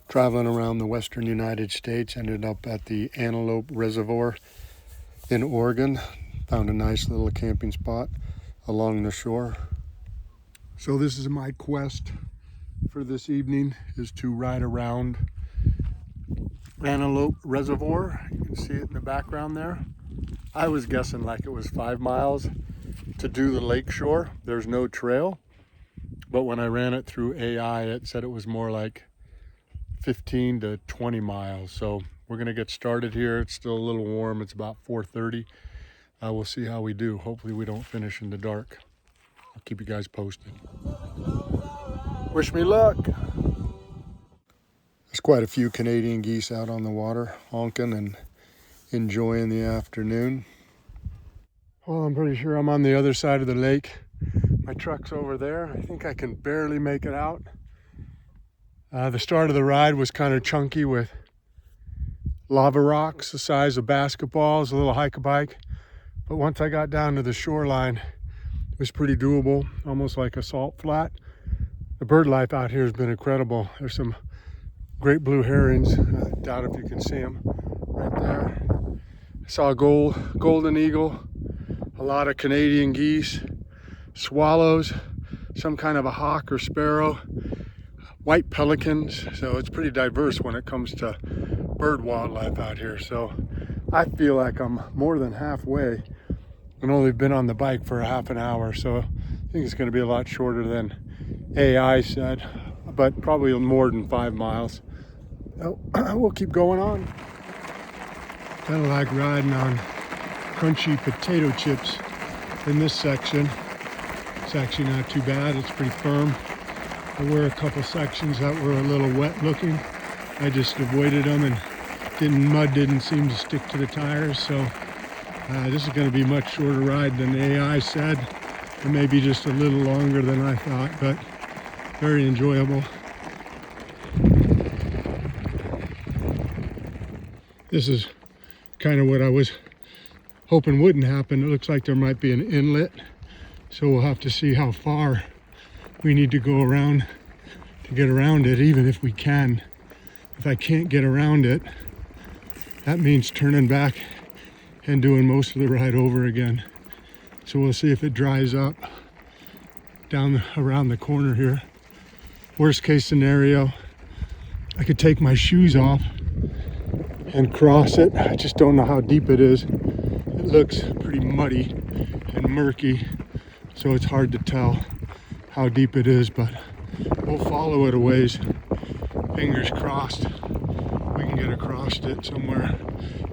Traveling around the western United States, ended up at the Antelope Reservoir in Oregon. Found a nice little camping spot along the shore. So this is my quest for this evening, is to ride around Antelope Reservoir. You can see it in the background there. I was guessing like it was 5 miles to do the lake shore. There's no trail, but when I ran it through AI, it said it was more like 15 to 20 miles. So we're gonna get started here. It's still a little warm. It's about 4:30. We'll see how we do. Hopefully we don't finish in the dark. I'll keep you guys posted. Wish me luck. There's quite a few Canadian geese out on the water, honking and enjoying the afternoon. Well, I'm pretty sure I'm on the other side of the lake. My truck's over there. I think I can barely make it out. The start of the ride was kind of chunky with lava rocks the size of basketballs, a little hike-a-bike. But once I got down to the shoreline, it was pretty doable, almost like a salt flat. The bird life out here has been incredible. There's some great blue herons. I doubt if you can see them right there. I saw a golden eagle, a lot of Canadian geese, swallows, some kind of a hawk or sparrow, white pelicans. So it's pretty diverse when it comes to bird wildlife out here. So I feel like I'm more than halfway and only been on the bike for a half an hour. So I think it's going to be a lot shorter than AI said, but probably more than 5 miles. So we'll keep going on. Kind of like riding on crunchy potato chips in this section. It's actually not too bad. It's pretty firm. There were a couple sections that were a little wet looking. I just avoided them, and mud didn't seem to stick to the tires. So this is going to be a much shorter ride than AI said, and maybe just a little longer than I thought, but very enjoyable. This is kind of what I was hoping wouldn't happen. It looks like there might be an inlet, so we'll have to see how far we need to go around to get around it, even if we can. If I can't get around it, that means turning back and doing most of the ride over again. So we'll see if it dries up around the corner here. Worst case scenario, I could take my shoes off and cross it. I just don't know how deep it is. It looks pretty muddy and murky, so it's hard to tell how deep it is, but we'll follow it a ways. Fingers crossed we can get across it somewhere.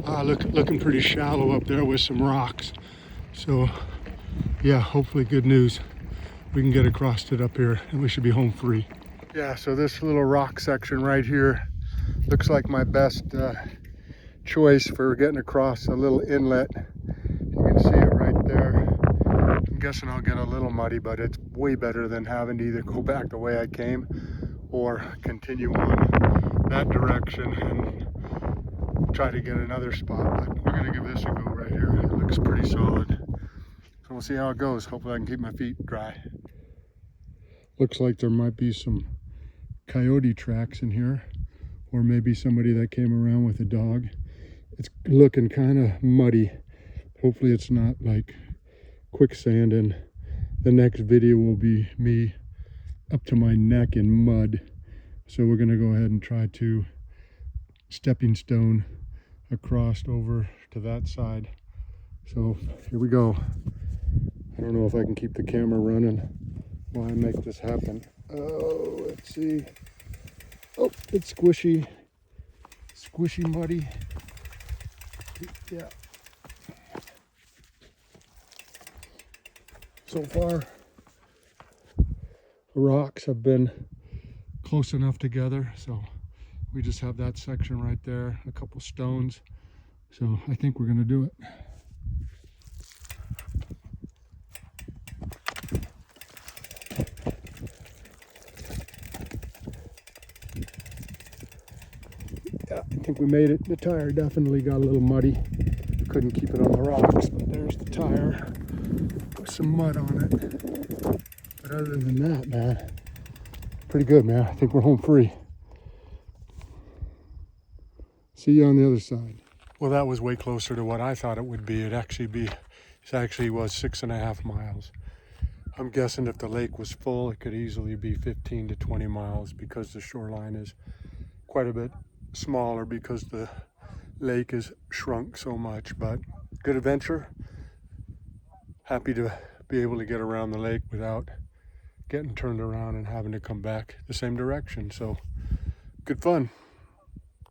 Looking pretty shallow up there with some rocks. So yeah, hopefully good news. We can get across it up here and we should be home free. Yeah, so this little rock section right here looks like my best choice for getting across a little inlet. You can see it right there. I'm guessing I'll get a little muddy, but it's way better than having to either go back the way I came or continue on that direction and try to get another spot. But we're gonna give this a go right here. It looks pretty solid. So we'll see how it goes. Hopefully I can keep my feet dry. Looks like there might be some coyote tracks in here, or maybe somebody that came around with a dog. It's looking kind of muddy. Hopefully it's not like quicksand, and the next video will be me up to my neck in mud. So we're gonna go ahead and try to stepping stone across over to that side. So here we go. I don't know if I can keep the camera running while I make this happen. Oh, let's see. Oh, it's squishy muddy. Yeah. So far, the rocks have been close enough together, so we just have that section right there, a couple stones. So I think we're gonna do it. Yeah, I think we made it. The tire definitely got a little muddy. Couldn't keep it on the rocks, but there's the tire with some mud on it. But other than that, man, pretty good, man. I think we're home free. See you on the other side. Well, that was way closer to what I thought it would be. It actually was 6.5 miles. I'm guessing if the lake was full, it could easily be 15 to 20 miles because the shoreline is quite a bit smaller because the lake is shrunk so much. But good adventure. Happy to be able to get around the lake without getting turned around and having to come back the same direction. So good fun.